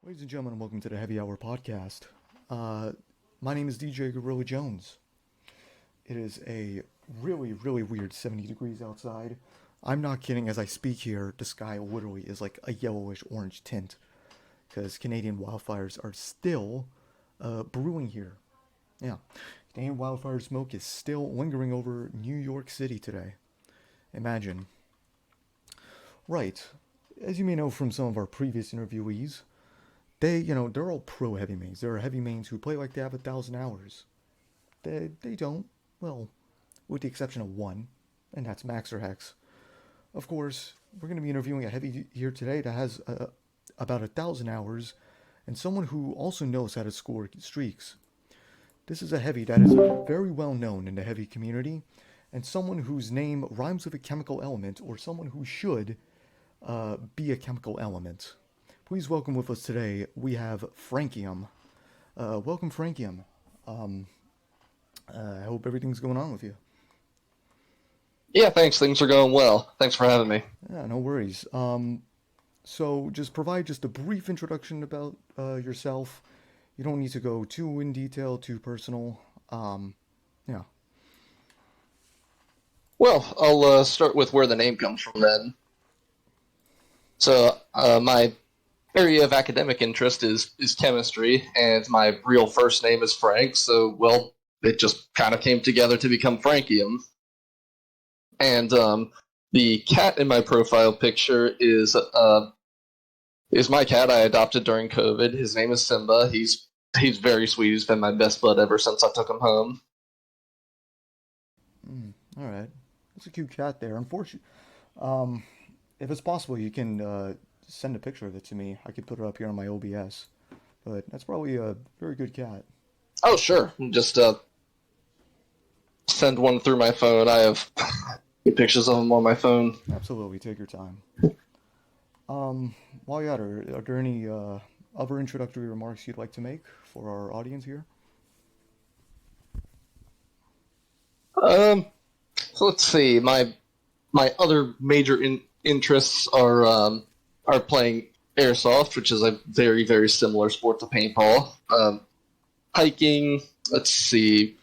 Ladies and gentlemen, welcome to the Heavy Hour podcast. My name is DJ Gorilla Jones. It is a really weird 70 degrees outside. I'm not kidding, as I speak here, the sky literally is like a yellowish orange tint because Canadian wildfires are still brewing here. Yeah, Canadian wildfire smoke is still lingering over New York City today. Imagine. Right, as you may know from some of our previous interviewees, they're all pro heavy mains. There are heavy mains who play like they have 1,000 hours. They don't. Well, with the exception of one, and that's Max or Hex. Of course, we're going to be interviewing a heavy here today that has about 1,000 hours, and someone who also knows how to score streaks. This is a heavy that is very well known in the heavy community, and someone whose name rhymes with a chemical element, or someone who should be a chemical element. Please welcome with us today, we have Frankium. Welcome, Frankium. I hope everything's going on with you. Yeah, thanks. Things are going well. Thanks for having me. Yeah, no worries. So just provide just a brief introduction about yourself. You don't need to go too in detail, too personal. Yeah. Well, I'll start with where the name comes from then. So, my area of academic interest is chemistry, and my real first name is Frank, so, well, it just kind of came together to become Frankium. And the cat in my profile picture is my cat I adopted during COVID. His name is Simba. He's very sweet. He's been my best bud ever since I took him home. All right. That's a cute cat there. Unfortunately, if it's possible, you can send a picture of it to me. I could put it up here on my OBS. But that's probably a very good cat. Oh, sure. Just send one through my phone. I have pictures of him on my phone. Absolutely. Take your time. While you're at it, are there any other introductory remarks you'd like to make for our audience here? So let's see. My other major interests are playing airsoft, which is a very similar sport to paintball. Hiking. Let's see.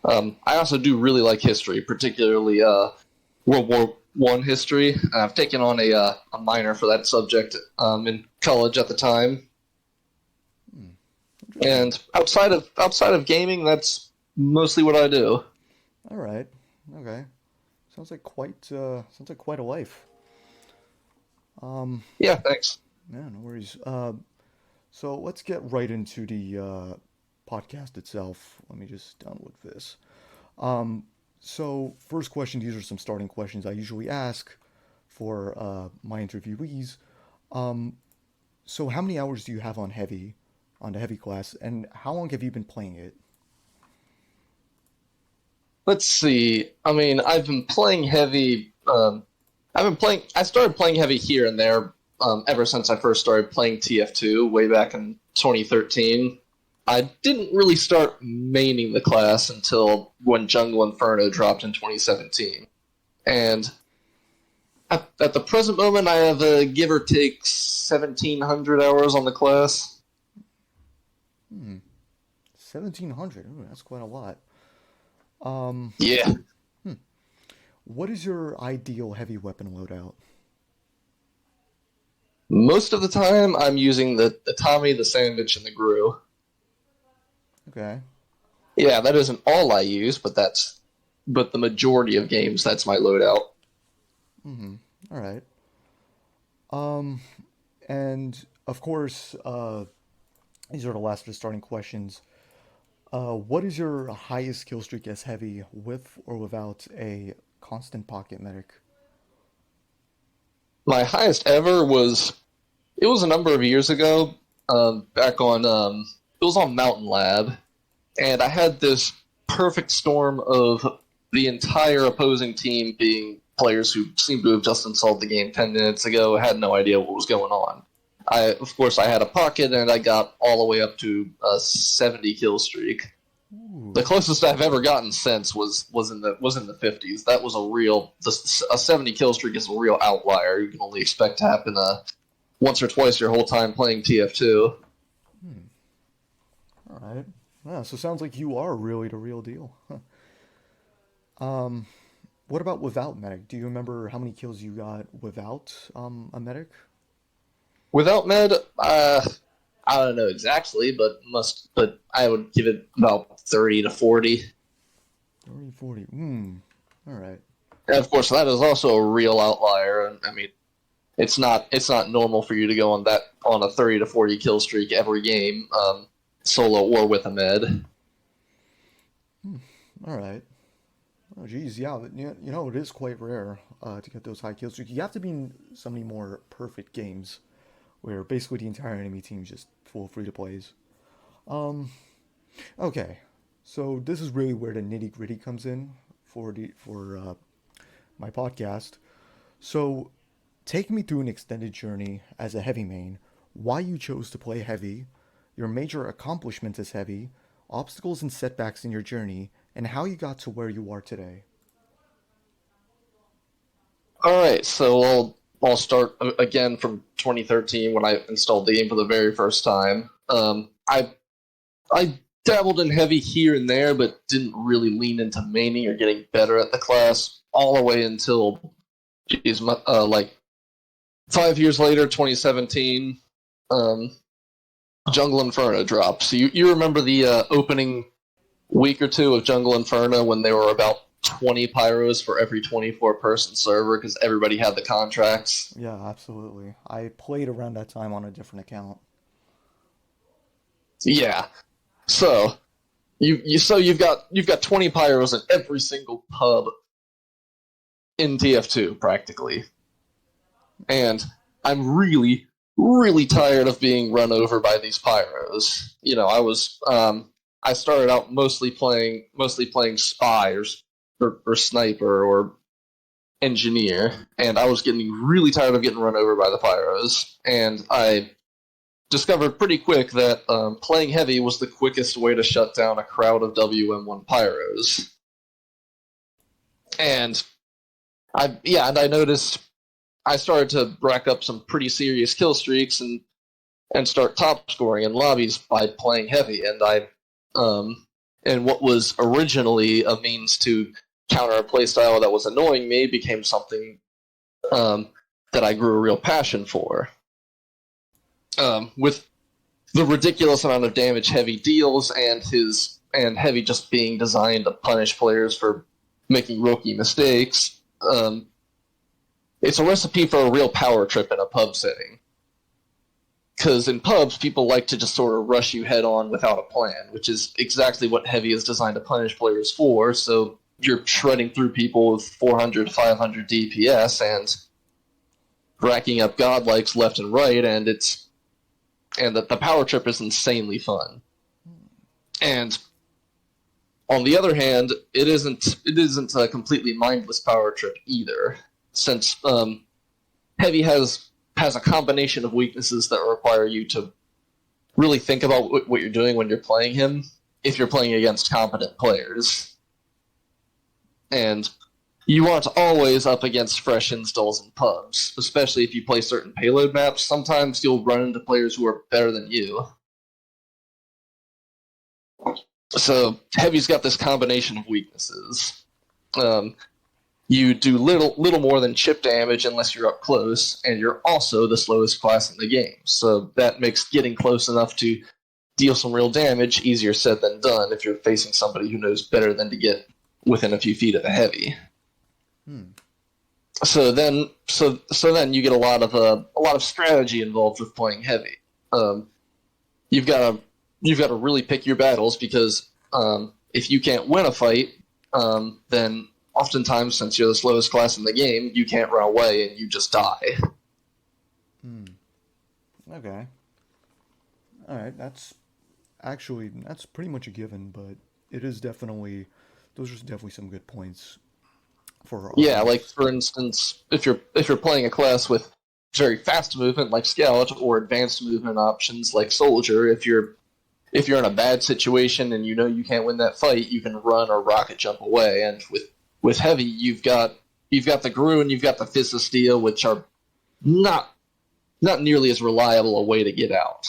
I also do really like history, particularly World War I history. I've taken on a minor for that subject in college at the time. And outside of gaming, that's mostly what I do. All right. Okay. Sounds like quite a life. Yeah, thanks. Yeah, no worries. So let's get right into the podcast itself. Let me just download this. So first question, these are some starting questions I usually ask for my interviewees. So how many hours do you have on the heavy class, and how long have you been playing it? Let's see. I mean, I've been playing heavy. I started playing heavy here and there ever since I first started playing TF2 way back in 2013. I didn't really start maining the class until when Jungle Inferno dropped in 2017. And at the present moment, I have give or take 1,700 hours on the class. 1,700. Ooh, that's quite a lot. Yeah. What is your ideal heavy weapon loadout? Most of the time, I'm using the Tommy, the Sandwich, and the Gru. Okay. Yeah, that isn't all I use, but the majority of games, that's my loadout. All right. And of course, these are the last of the starting questions. What is your highest kill streak as heavy, with or without a constant pocket medic? My highest ever was a number of years ago, back on it was on Mountain Lab, and I had this perfect storm of the entire opposing team being players who seemed to have just installed the game 10 minutes ago, had no idea what was going on. Of course, I had a pocket, and I got all the way up to a 70 kill streak. Ooh. The closest I've ever gotten since was in the 50s. That was a 70 kill streak is a real outlier. You can only expect to happen once or twice your whole time playing TF2. right. Yeah, so sounds like you are really the real deal. Huh. What about without medic? Do you remember how many kills you got without a medic? Without med, I don't know exactly, but I would give it about 30 to 40. 30, 40. Hmm. All right. And of course, that is also a real outlier. And I mean, it's not normal for you to go on a 30 to 40 kill streak every game, solo or with a med. All right. Oh, geez, yeah. It is quite rare to get those high kill streaks. You have to be in so many more perfect games where basically the entire enemy team is just full free to plays. Um. Okay. So this is really where the nitty gritty comes in for my podcast. So take me through an extended journey as a heavy main, why you chose to play heavy, your major accomplishments as heavy, obstacles and setbacks in your journey, and how you got to where you are today. All right, so I'll start again from 2013 when I installed the game for the very first time. I dabbled in heavy here and there, but didn't really lean into maining or getting better at the class all the way until, like 5 years later, 2017, Jungle Inferno dropped. So you remember the opening week or two of Jungle Inferno when there were about 20 pyros for every 24-person server because everybody had the contracts? Yeah, absolutely. I played around that time on a different account. Yeah. So you've got 20 pyros in every single pub in TF2 practically. And I'm really, really tired of being run over by these pyros. I started out mostly playing spy or sniper or engineer, and I was getting really tired of getting run over by the pyros. And I discovered pretty quick that playing heavy was the quickest way to shut down a crowd of WM1 pyros. And I noticed I started to rack up some pretty serious kill streaks and start top scoring in lobbies by playing heavy. And what was originally a means to counter a playstyle that was annoying me became something that I grew a real passion for. With the ridiculous amount of damage heavy deals and heavy just being designed to punish players for making rookie mistakes. It's a recipe for a real power trip in a pub setting. Because in pubs, people like to just sort of rush you head on without a plan, which is exactly what heavy is designed to punish players for. So you're shredding through people with 400, 500 DPS and racking up godlikes left and right, and the power trip is insanely fun. And on the other hand, it isn't a completely mindless power trip either, since heavy has a combination of weaknesses that require you to really think about what you're doing when you're playing him, if you're playing against competent players. And you aren't always up against fresh installs in pubs, especially if you play certain payload maps. Sometimes you'll run into players who are better than you. So Heavy's got this combination of weaknesses. You do little more than chip damage unless you're up close, and you're also the slowest class in the game. So that makes getting close enough to deal some real damage easier said than done if you're facing somebody who knows better than to get within a few feet of a heavy. So then you get a lot of strategy involved with playing heavy. You've got to really pick your battles because if you can't win a fight, then oftentimes, since you're the slowest class in the game, you can't run away and you just die. Okay. All right. That's pretty much a given, but those are definitely some good points for our Yeah, audience. like for instance, if you're playing a class with very fast movement like Scout or advanced movement options like Soldier, if you're in a bad situation and you know you can't win that fight, you can run or rocket jump away. And with Heavy, you've got the Gru and you've got the Fist of Steel, which are not nearly as reliable a way to get out.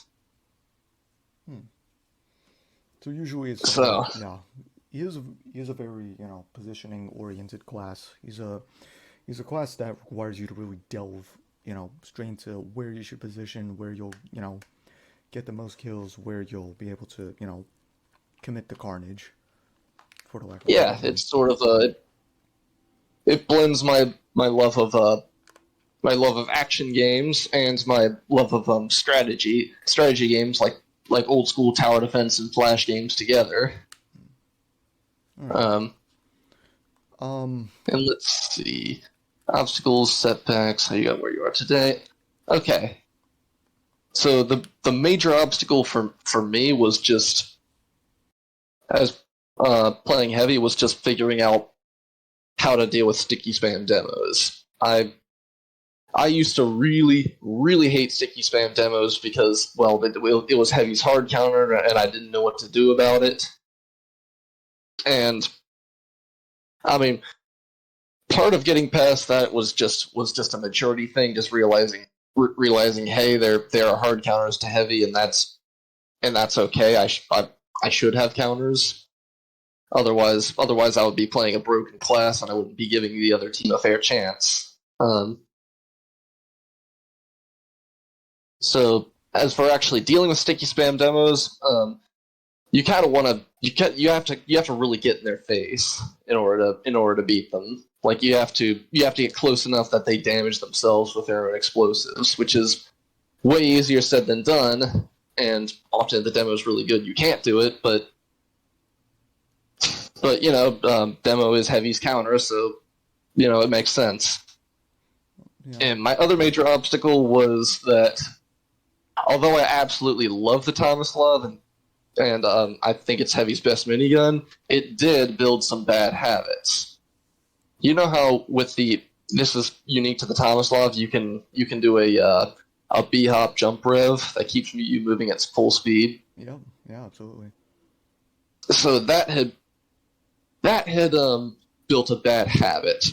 So usually it's So yeah. He is a very positioning oriented class. He's a class that requires you to really delve straight into where you should position, where you'll get the most kills, where you'll be able to commit the carnage, for the lack of a better yeah, term. it's sort of it blends my love of action games and my love of strategy games like old school tower defense and flash games together. All right. Um, Um. and let's see, obstacles, setbacks. How you got where you are today? Okay, so the major obstacle for me was just as playing heavy was just figuring out how to deal with sticky spam demos. I used to really, really hate sticky spam demos because, well, it was Heavy's hard counter, and I didn't know what to do about it. And I mean, part of getting past that was just a maturity thing, just realizing, hey, there are hard counters to Heavy, and that's okay. I should have counters. Otherwise, I would be playing a broken class, and I wouldn't be giving the other team a fair chance. So as for actually dealing with sticky spam demos, you kind of want to you have to really get in their face in order to beat them. Like you have to get close enough that they damage themselves with their own explosives, which is way easier said than done. And often the demo is really good. You can't do it, but demo is Heavy's counter, so it makes sense. Yeah. And my other major obstacle was that although I absolutely love the Tomislav and I think it's Heavy's best minigun, it did build some bad habits. You know how this is unique to the Tomislav, you can do a B-hop jump rev that keeps you moving at full speed. Yeah. Yeah. Absolutely. So that had built a bad habit.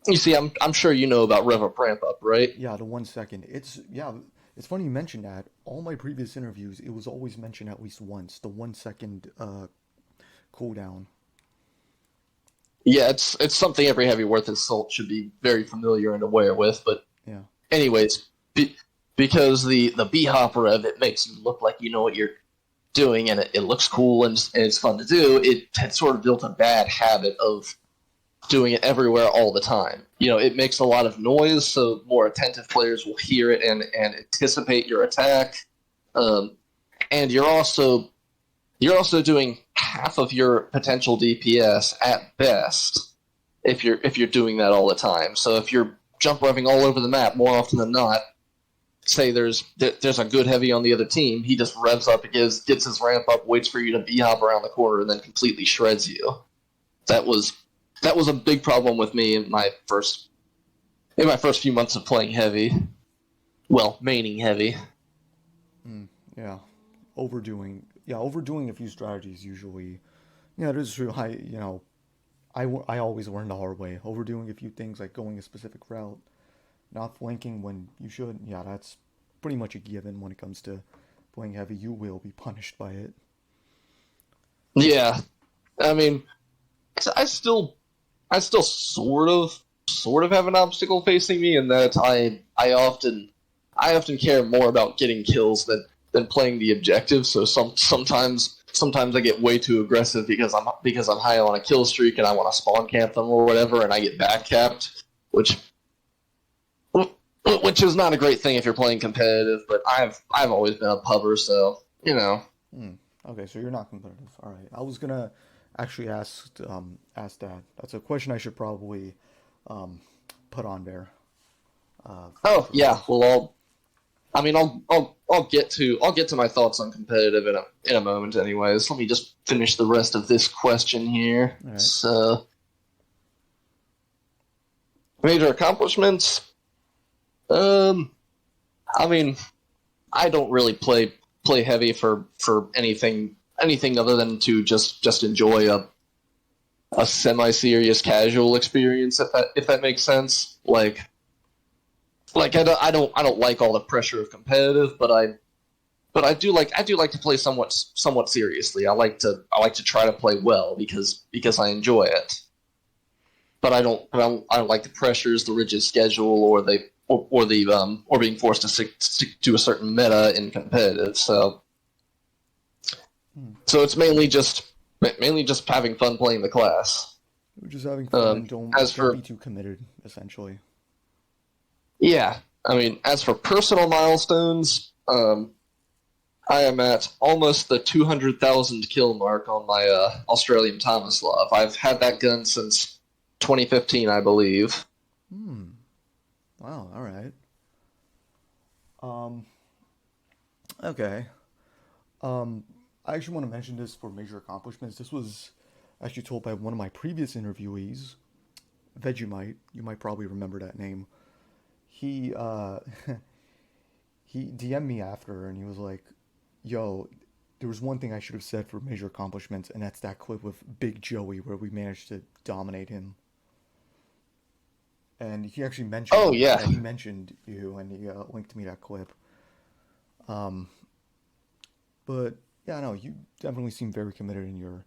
You see, I'm sure you know about rev up ramp up, right? Yeah. The 1 second. It's funny you mentioned that. All my previous interviews, it was always mentioned at least once. The 1 second cooldown. Yeah, it's something every heavy worth its salt should be very familiar and aware with. But Yeah. anyways, because the B-hop rev, it makes you look like you know what you're doing, and it looks cool and it's fun to do. It had sort of built a bad habit of doing it everywhere all the time. It makes a lot of noise, so more attentive players will hear it and anticipate your attack. And you're also doing half of your potential DPS at best if you're doing that all the time. So if you're jump revving all over the map more often than not, say there's a good heavy on the other team, he just revs up, gets his ramp up, waits for you to b-hop around the corner, and then completely shreds you. That was a big problem with me in my first few months of playing heavy. Well, maining heavy. Yeah. Overdoing a few strategies usually. Yeah, it is true. I always learn the hard way. Overdoing a few things like going a specific route, not flanking when you should. Yeah, that's pretty much a given when it comes to playing heavy. You will be punished by it. Yeah, I mean, I still sort of have an obstacle facing me in that I often care more about getting kills than playing the objective. So sometimes I get way too aggressive because I'm high on a kill streak and I want to spawn camp them or whatever, and I get back capped, which is not a great thing if you're playing competitive. But I've always been a pubber, so Okay, so you're not competitive. All right. I was gonna actually ask that. That's a question I should probably put on there. Oh yeah, well I'll get to my thoughts on competitive in a moment. Anyways, let me just finish the rest of this question here. All right. So, major accomplishments. I mean, I don't really play heavy for anything other than to just enjoy a semi-serious casual experience, if that makes sense. Like I don't like all the pressure of competitive, but but I do like to play somewhat seriously. I like to try to play well because I enjoy it. But I don't like the pressures, the rigid schedule, or being forced to stick to a certain meta in competitive. So it's mainly just having fun playing the class. We're just having fun and As don't for be too committed, essentially. Yeah, I mean, as for personal milestones, I am at almost the 200,000 kill mark on my Australian Tomislav. I've had that gun since 2015, I believe. Hmm. Wow. All right. Um. Okay. Um. I actually want to mention this for major accomplishments. This was actually told by one of my previous interviewees, Vegemite. You might probably remember that name. He he DM'd me after and he was like, "Yo, there was one thing I should have said for major accomplishments, and that's that clip with Big Joey where we managed to dominate him." And he actually Oh mentioned, yeah, yeah, he mentioned you, and he linked me that clip. Um, but yeah, no, you definitely seem very committed in your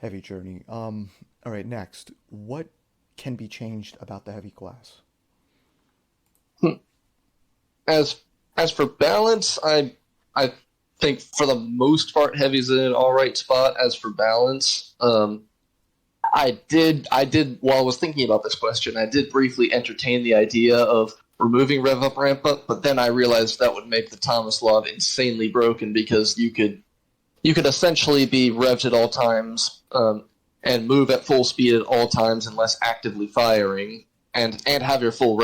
heavy journey. All right, next, what can be changed about the heavy class? as as for balance, I think for the most part, heavy's in an all right spot. As for balance, I did while I was thinking about this question, I did briefly entertain the idea of removing rev up ramp up, but then I realized that would make the Tomislav insanely broken because you could essentially be revved at all times, and move at full speed at all times unless actively firing, and have your full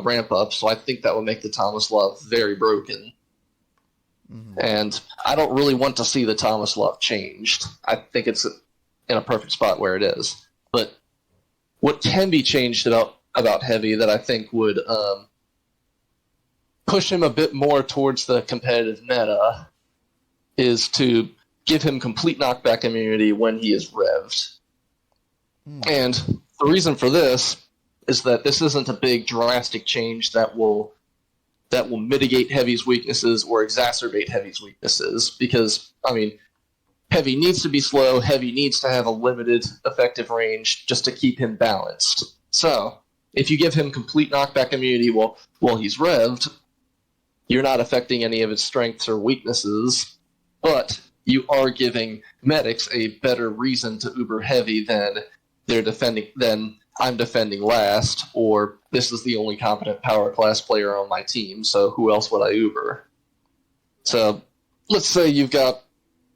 ramp up. So I think that would make the Tomislav very broken, Hmm. and I don't really want to see the Tomislav changed. I think it's in a perfect spot where it is. But what can be changed about heavy that I think would push him a bit more towards the competitive meta is to give him complete knockback immunity when he is revved. Hmm. And the reason for this is that this isn't a big drastic change that will mitigate Heavy's weaknesses or exacerbate Heavy's weaknesses. Because I mean, Heavy needs to be slow. Heavy needs to have a limited effective range just to keep him balanced. So if you give him complete knockback immunity while he's revved, you're not affecting any of his strengths or weaknesses, but you are giving medics a better reason to uber heavy than I'm defending last, or this is the only competent power class player on my team, so who else would I uber? So let's say you've got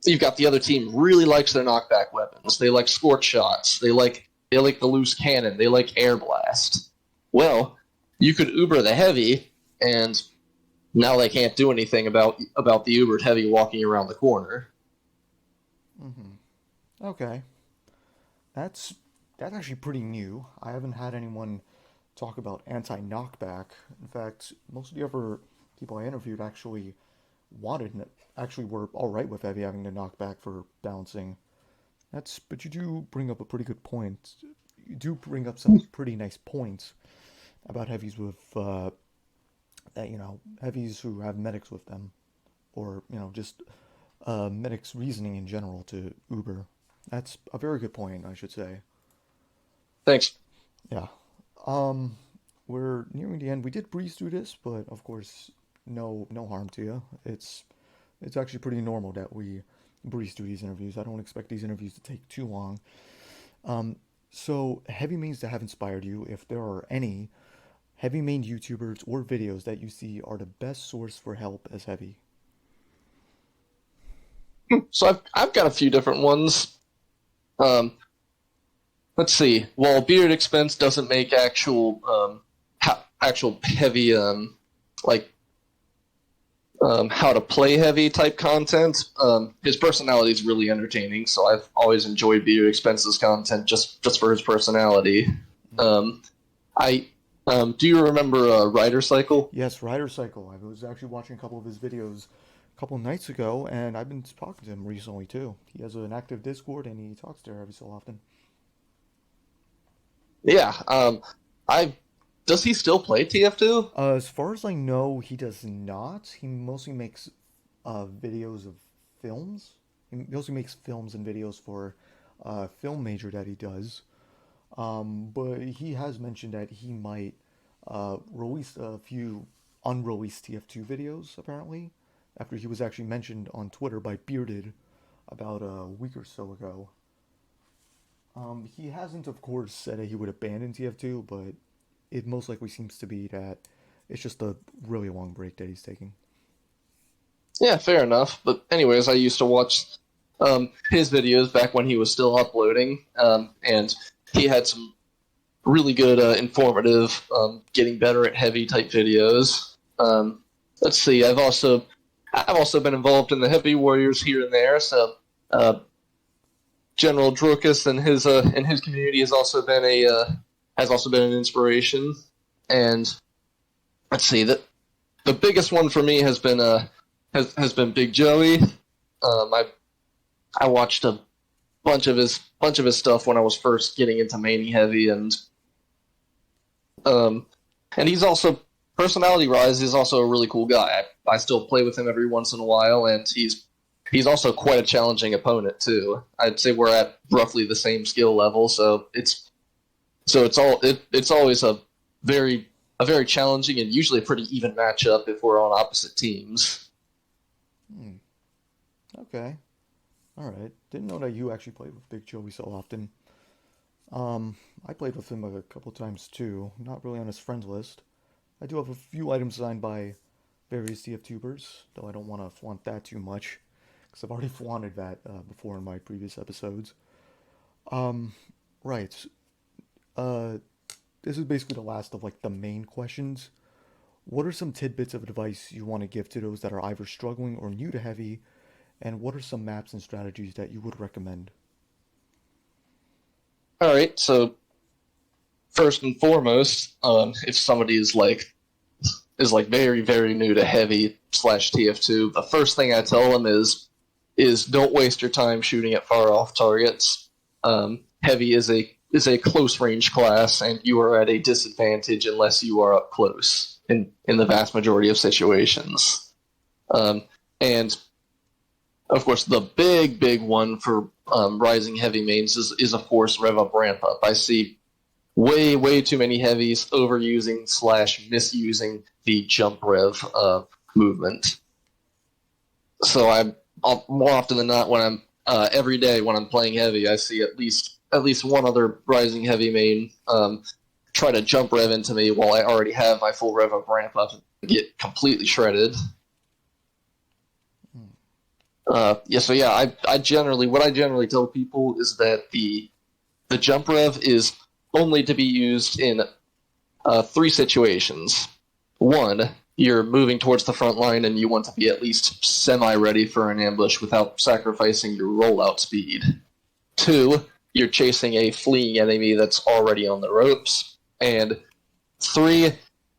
the other team really likes their knockback weapons. They like scorch shots. They like the loose cannon. They like air blast. Well, you could uber the heavy, and now they can't do anything about the ubered heavy walking around the corner. Hmm. Okay. That's that's actually pretty new. I haven't had anyone talk about anti-knockback. In fact, most of the other people I interviewed actually were all right with heavy having to knock back for balancing. But you do bring up a pretty good point. You do bring up some pretty nice points about heavies with heavies who have medics with them, or just medics reasoning in general to Uber. That's a very good point, I should say. Thanks. Yeah. Um, we're nearing the end. We did breeze through this, but of course, no harm to you. It's actually pretty normal that we breeze through these interviews. I don't expect these interviews to take too long. Um, so heavy mains that have inspired you, if there are any heavy main YouTubers or videos that you see are the best source for help as heavy. So I've got a few different ones. Um, let's see. While Beard Expense doesn't make actual heavy like how to play heavy type content, his personality is really entertaining. So I've always enjoyed Beard Expense's content just for his personality. Mm. Um, I Do you remember Rider Cycle? Yes, Rider Cycle. I was actually watching a couple of his videos a couple nights ago, and I've been talking to him recently too. He has an active Discord, and he talks there every so often. Yeah. I Does he still play TF2? As far as I know, he does not. He mostly makes videos of films. He also makes films and videos for film major that he does. But he has mentioned that he might release a few unreleased TF2 videos, apparently, after he was actually mentioned on Twitter by Bearded about a week or so ago. He hasn't, of course, said that he would abandon TF2, but it most likely seems to be that it's just a really long break that he's taking. Yeah, fair enough. But anyways, I used to watch his videos back when he was still uploading, and he had some really good, informative, getting better at heavy type videos. Let's see. I've also been involved in the Heavy Warriors here and there. So General Drorkus and his community has also been an inspiration. And let's see, the biggest one for me has been Big Joey. I watched a bunch of his stuff when I was first getting into mainly heavy, and he's also, personality wise, he's also a really cool guy. I still play with him every once in a while, and he's also quite a challenging opponent too. I'd say we're at roughly the same skill level, so it's always a very challenging and usually a pretty even matchup if we're on opposite teams. Hmm. Okay. All right. Didn't know that you actually played with Big Joey so often. I played with him a couple times too. Not really on his friends list. I do have a few items signed by various TFTubers, though I don't want to flaunt that too much, because I've already flaunted that before in my previous episodes. Um, right. Uh, this is basically the last of like the main questions. What are some tidbits of advice you want to give to those that are either struggling or new to heavy, and what are some maps and strategies that you would recommend? All right, so first and foremost, if somebody is like very very new to heavy slash TF2, the first thing I tell them is don't waste your time shooting at far off targets. Heavy is a close range class, and you are at a disadvantage unless you are up close in the vast majority of situations. And of course, the big one for rising heavy mains is of course rev up ramp up. I see way too many heavies overusing slash misusing the jump rev movement. So more often than not, when I'm every day when I'm playing heavy, I see at least one other rising heavy main try to jump rev into me while I already have my full rev up ramp up and get completely shredded. I generally tell people is that the jump rev is only to be used in three situations. One, you're moving towards the front line and you want to be at least semi-ready for an ambush without sacrificing your rollout speed. Two, you're chasing a fleeing enemy that's already on the ropes. And three,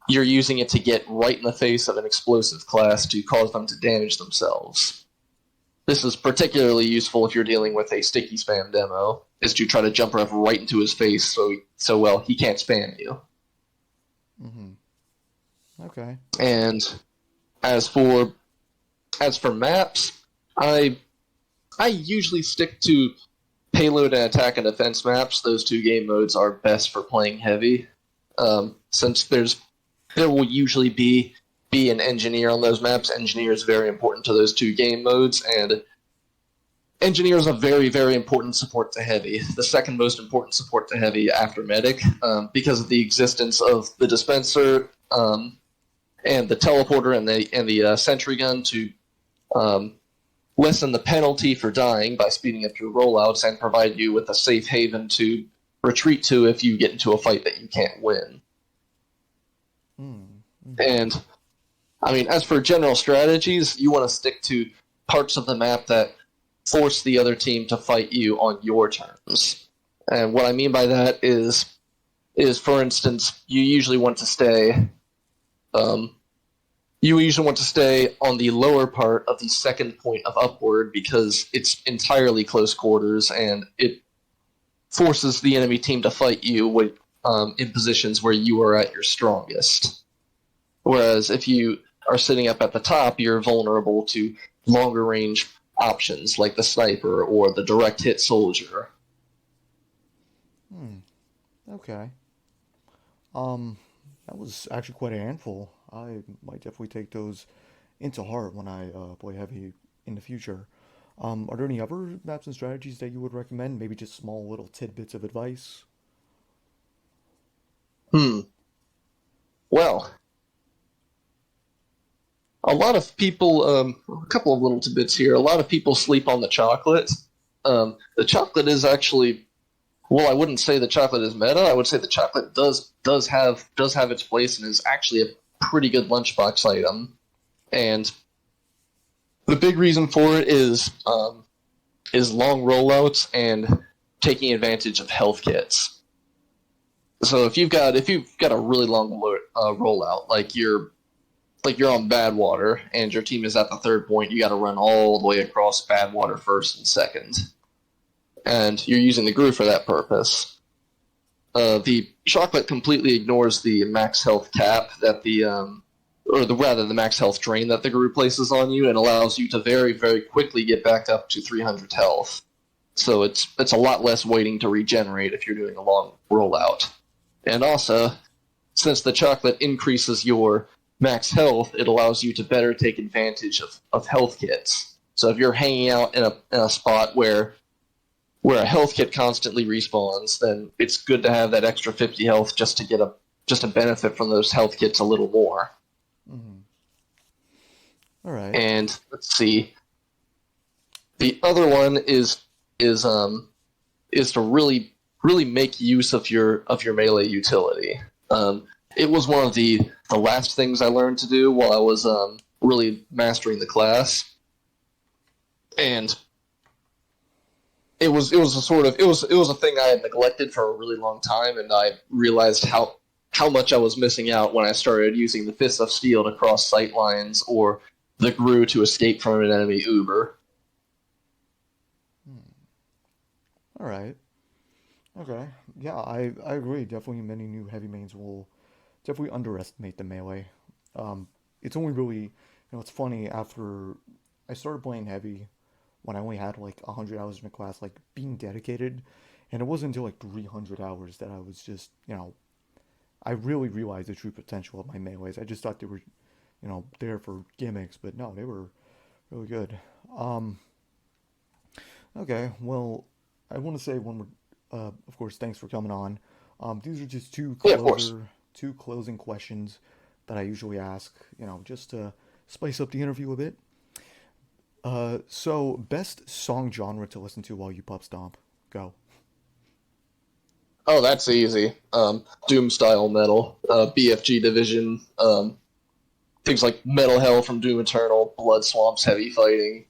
you're using it to get right in the face of an explosive class to cause them to damage themselves. This is particularly useful if you're dealing with a sticky spam demo, is to try to jump rev right into his face so he can't spam you. Mm-hmm. Okay. And as for maps, I usually stick to payload and attack and defense maps. Those two game modes are best for playing heavy, since there will usually be an engineer on those maps. Engineer is very important to those two game modes, and engineer is a very, very important support to heavy. The second most important support to heavy after medic, because of the existence of the dispenser and the teleporter and the sentry gun to lessen the penalty for dying by speeding up your rollouts and provide you with a safe haven to retreat to if you get into a fight that you can't win. Mm-hmm. And I mean, as for general strategies, you want to stick to parts of the map that force the other team to fight you on your terms. And what I mean by that is for instance, you usually want to stay on the lower part of the second point of upward because it's entirely close quarters and it forces the enemy team to fight you in positions where you are at your strongest. Whereas if you are sitting up at the top, you're vulnerable to longer range options like the sniper or the direct hit soldier. Hmm. Okay. Um, that was actually quite a handful. I might definitely take those into heart when I play heavy in the future. Are there any other maps and strategies that you would recommend? Maybe just small little tidbits of advice? Hmm. Well, a lot of people, a couple of little tidbits here. A lot of people sleep on the chocolate. The chocolate is actually, well, I wouldn't say the chocolate is meta. I would say the chocolate does have its place and is actually a pretty good lunchbox item. And the big reason for it is long rollouts and taking advantage of health kits. So if you've got a really long rollout, like you're on bad water and your team is at the third point, you got to run all the way across bad water first and second, and you're using the Gru for that purpose. The chocolate completely ignores the max health cap that the max health drain that the Gru places on you, and allows you to very very quickly get back up to 300 health. So it's a lot less waiting to regenerate if you're doing a long rollout. And also, since the chocolate increases your max health, it allows you to better take advantage of health kits. So if you're hanging out in a spot where a health kit constantly respawns, then it's good to have that extra 50 health just to benefit from those health kits a little more. Mm-hmm. All right. And let's see, the other one is is to really make use of your melee utility. It was one of the last things I learned to do while I was really mastering the class, and it was a thing I had neglected for a really long time, and I realized how much I was missing out when I started using the Fist of Steel to cross sight lines or the Gru to escape from an enemy Uber. Hmm. All right. Okay. Yeah, I agree. Definitely many new heavy mains will definitely underestimate the melee. Um, it's only really, it's funny after I started playing heavy when I only had like 100 hours in the class, like being dedicated, and it wasn't until like 300 hours that I was just, I really realized the true potential of my melees. I just thought they were, there for gimmicks, but no, they were really good. Um, okay, well, I want to say one more, of course, thanks for coming on. These are just Yeah, of course. two closing questions that I usually ask, just to spice up the interview a bit. So best song genre to listen to while you pub stomp. Go. Oh, that's easy. Doom style metal, BFG Division, things like Metal Hell from Doom Eternal, Blood Swamps, Heavy Fighting.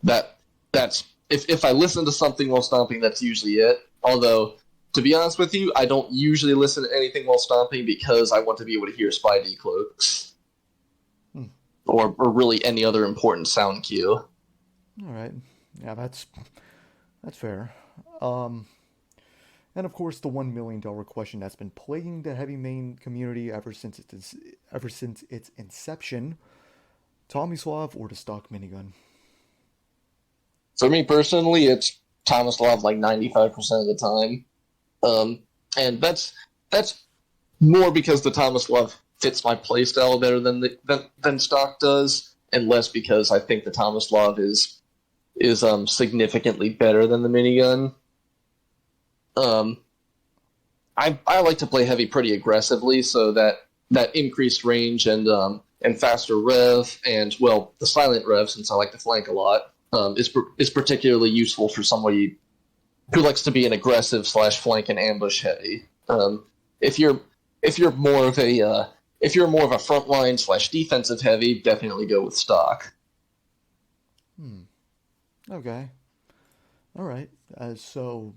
That that's if I listen to something while stomping, that's usually it. Although, to be honest with you, I don't usually listen to anything while stomping because I want to be able to hear Spidey cloaks Hmm. or really any other important sound cue. All right. Yeah, that's fair. Um, and of course, the $1 million question that's been plaguing the heavy main community ever since its inception: Tomislav or the stock minigun? For me personally, it's Thomas Love like 95% of the time, um, and that's more because the Thomas Love fits my playstyle better than stock does, and less because I think the Thomas Love is significantly better than the minigun. Um, I like to play heavy pretty aggressively, so that increased range and faster rev and well the silent rev, since I like to flank a lot, is particularly useful for somebody who likes to be an aggressive slash flank and ambush heavy. If you're if you're more of a if you're more of a frontline slash defensive heavy, definitely go with stock. Hmm. Okay. All right. So,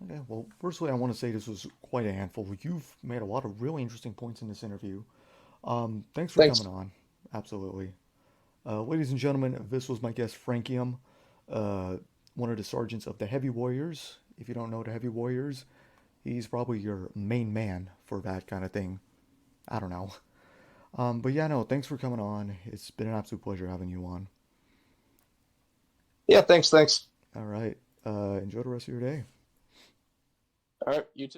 okay. Well, firstly, I want to say this was quite a handful. You've made a lot of really interesting points in this interview. Thanks for coming Thanks. on. Absolutely. Ladies and gentlemen, this was my guest Frankium, uh, one of the sergeants of the Heavy Warriors. If you don't know the Heavy Warriors, he's probably your main man for that kind of thing. I don't know. But yeah, no, thanks for coming on. It's been an absolute pleasure having you on. Yeah, thanks. All right. Enjoy the rest of your day. All right, you too.